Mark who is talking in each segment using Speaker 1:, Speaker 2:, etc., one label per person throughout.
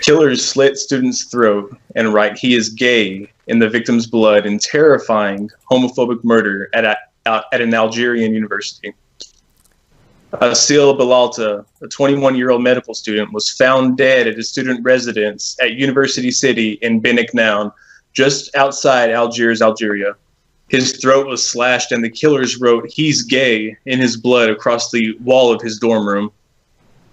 Speaker 1: Killers slit student's throat and write he is gay in the victim's blood in terrifying homophobic murder at an Algerian university. Assil Belalta, a 21-year-old medical student, was found dead at a student residence at University City in Ben Aknoun, just outside Algiers, Algeria. His throat was slashed and the killers wrote, "He's gay," in his blood across the wall of his dorm room.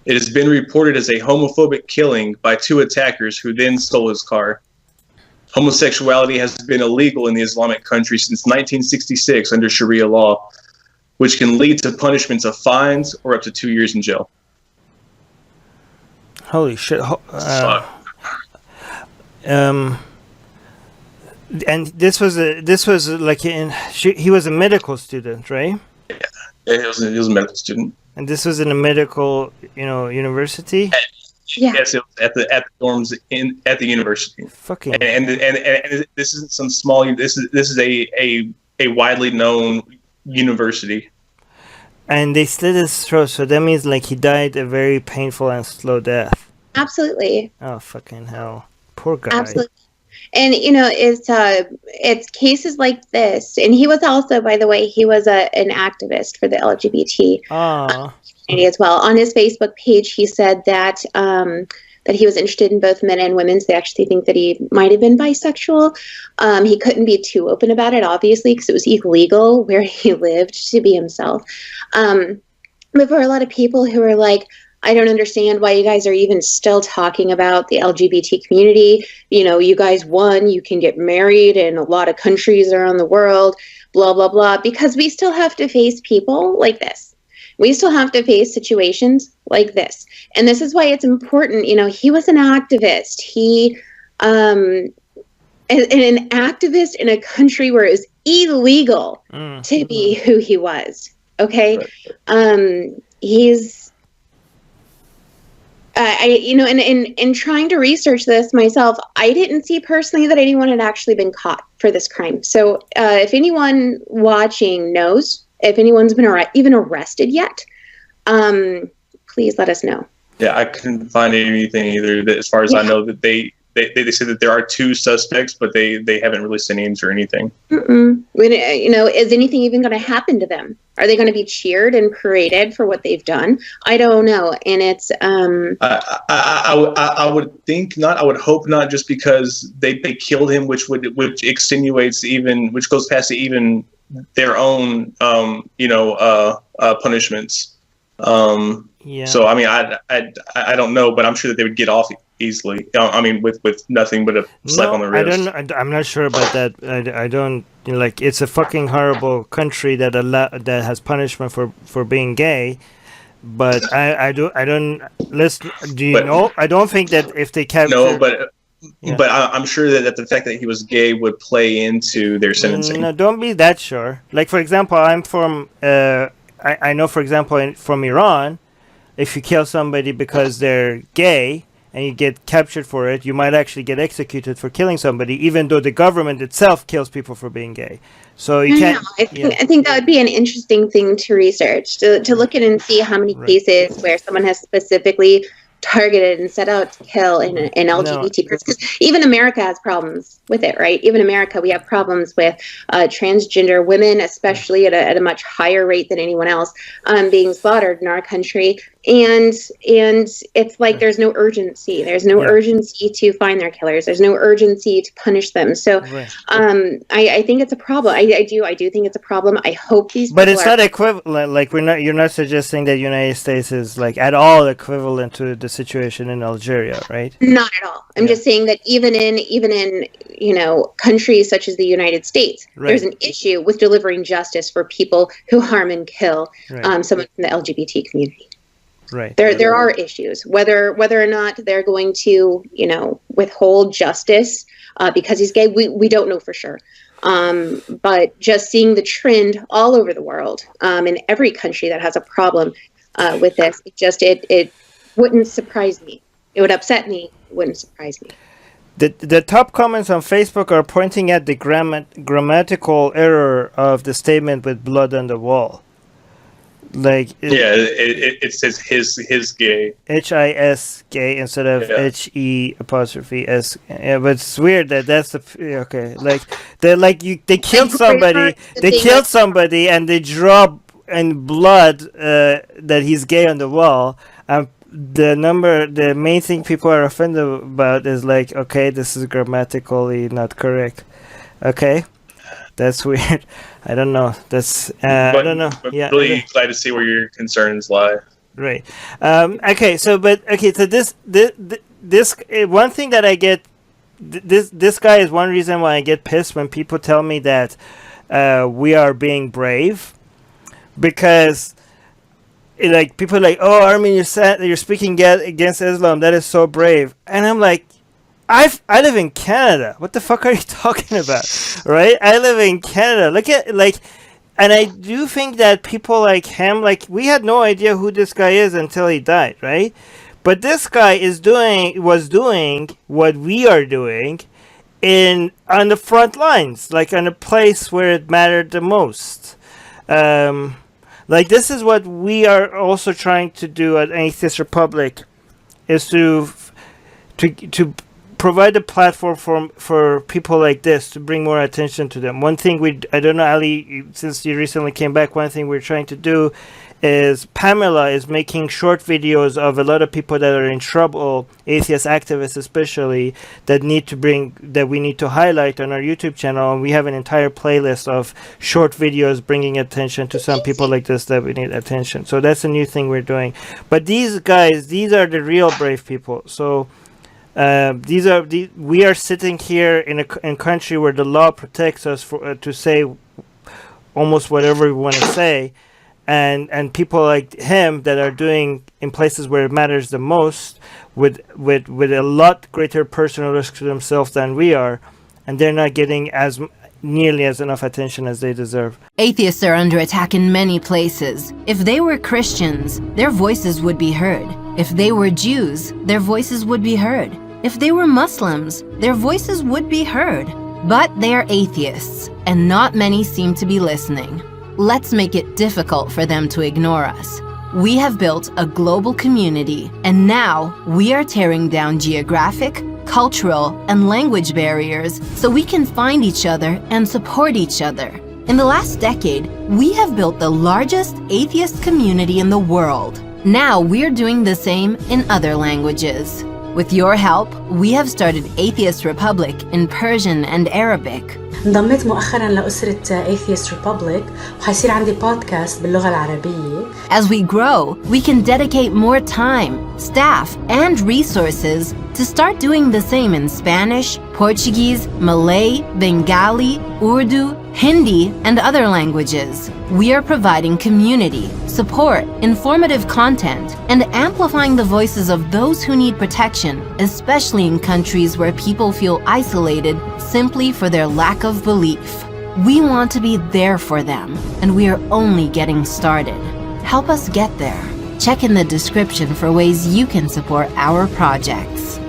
Speaker 1: It has been reported as a homophobic killing by two attackers who then stole his car. Homosexuality has been illegal in the Islamic country since 1966 under Sharia law, which can lead to punishments of fines or up to 2 years in jail.
Speaker 2: Holy shit. And this was like he was a medical student, right?
Speaker 1: Yeah, he was a medical student.
Speaker 2: And this was in a medical, university.
Speaker 1: Yeah. Yes, it was at the dorms at the university.
Speaker 2: Fucking.
Speaker 1: And this isn't some small. This is a widely known university.
Speaker 2: And they slit his throat, so that means like he died a very painful and slow death.
Speaker 3: Absolutely.
Speaker 2: Oh fucking hell, poor guy.
Speaker 3: Absolutely. And it's cases like this, and he was also, by the way, he was an activist for the LGBT community as well. On his Facebook page, he said that that he was interested in both men and women. So they actually think that he might have been bisexual. He couldn't be too open about it, obviously, because it was illegal where he lived to be himself. But for a lot of people who are like, I don't understand why you guys are even still talking about the LGBT community. You guys won, you can get married in a lot of countries around the world, blah, blah, blah, because we still have to face people like this. We still have to face situations like this. And this is why it's important. He was an activist. He, an activist in a country where it was illegal to be who he was. Okay. He's, in trying to research this myself, I didn't see personally that anyone had actually been caught for this crime. So if anyone watching knows, if anyone's been even arrested yet, please let us know.
Speaker 1: Yeah, I couldn't find anything either. As far as I know, that they said that there are two suspects, but they haven't released their names or anything.
Speaker 3: Is anything even going to happen to them? Are they going to be cheered and paraded for what they've done? I don't know. And it's
Speaker 1: I would think not. I would hope not, just because they killed him, which extenuates which goes past even their own punishments. So I mean, I don't know, but I'm sure that they would get off easily. I mean, with nothing but a slap on the wrist.
Speaker 2: I'm not sure about that. I don't like. It's a fucking horrible country that has punishment for being gay. But I don't. I don't think that if they capture.
Speaker 1: No, but I'm sure that the fact that he was gay would play into their sentencing.
Speaker 2: No, don't be that sure. Like, for example, I'm from. I know, for example, from Iran, if you kill somebody because they're gay and you get captured for it, you might actually get executed for killing somebody, even though the government itself kills people for being gay. So you can't.
Speaker 3: I think that would be an interesting thing to research, to look at and see how many cases where someone has specifically targeted and set out to kill an LGBT person. Because even America has problems with it, right? Even America, we have problems with transgender women, especially at a much higher rate than anyone else, being slaughtered in our country. And it's like there's no urgency. There's no urgency to find their killers. There's no urgency to punish them. So I think it's a problem. I do think it's a problem. I hope these.
Speaker 2: But it's not equivalent. Like you're not suggesting that United States is like at all equivalent to the situation in Algeria, right?
Speaker 3: Not at all. I'm just saying that even in countries such as the United States, there's an issue with delivering justice for people who harm and kill someone from the LGBT community.
Speaker 2: Right.
Speaker 3: There are issues, whether or not they're going to, withhold justice because he's gay. We don't know for sure. But just seeing the trend all over the world, in every country that has a problem with this, it wouldn't surprise me. It would upset me. It wouldn't surprise me.
Speaker 2: The top comments on Facebook are pointing at the grammatical error of the statement "with blood on the wall." Like
Speaker 1: it says his gay.
Speaker 2: HIS gay instead of HE apostrophe S. Yeah, but it's weird that's the okay. Like they killed somebody. They killed somebody and they draw in blood that he's gay on the wall. The main thing people are offended about is like, okay, this is grammatically not correct. Okay, that's weird. I don't know. That's I don't know.
Speaker 1: But really glad to see where your concerns lie.
Speaker 2: Right. So this one thing that I get. This guy is one reason why I get pissed when people tell me that we are being brave, because like people are like, oh, Armin, you're speaking against Islam. That is so brave. And I'm like, I live in Canada. What the fuck are you talking about? Right? I live in Canada. Look at and I do think that people like him, like we had no idea who this guy is until he died, right? But this guy was doing what we are doing on the front lines, like on a place where it mattered the most. Like this is what we are also trying to do at Atheist Republic, is to provide a platform for people like this, to bring more attention to them. One thing I don't know, Ali, since you recently came back, one thing we're trying to do is Pamela is making short videos of a lot of people that are in trouble, atheist activists especially, that we need to highlight on our YouTube channel. And we have an entire playlist of short videos bringing attention to some people like this that we need attention. So that's a new thing we're doing. But these guys, these are the real brave people. So we are sitting here in a country where the law protects us to say almost whatever we want to say. And people like him that are doing in places where it matters the most with a lot greater personal risk to themselves than we are, and they're not getting nearly as enough attention as they deserve.
Speaker 4: Atheists are under attack in many places. If they were Christians, their voices would be heard. If they were Jews, their voices would be heard. If they were Muslims, their voices would be heard. But they are atheists, and not many seem to be listening. Let's make it difficult for them to ignore us. We have built a global community, and now we are tearing down geographic, cultural, and language barriers so we can find each other and support each other. In the last decade, we have built the largest atheist community in the world. Now we're doing the same in other languages. With your help, we have started Atheist Republic in Persian and Arabic.
Speaker 5: انضميت مؤخرا لأسرة Atheist Republic وحيصير عندي بودكاست باللغة العربية.
Speaker 4: As we grow, we can dedicate more time, staff, and resources to start doing the same in Spanish, Portuguese, Malay, Bengali, Urdu, Hindi, and other languages. We are providing community, support, informative content, and amplifying the voices of those who need protection, especially in countries where people feel isolated simply for their lack of belief. We want to be there for them, and we are only getting started. Help us get there. Check in the description for ways you can support our projects.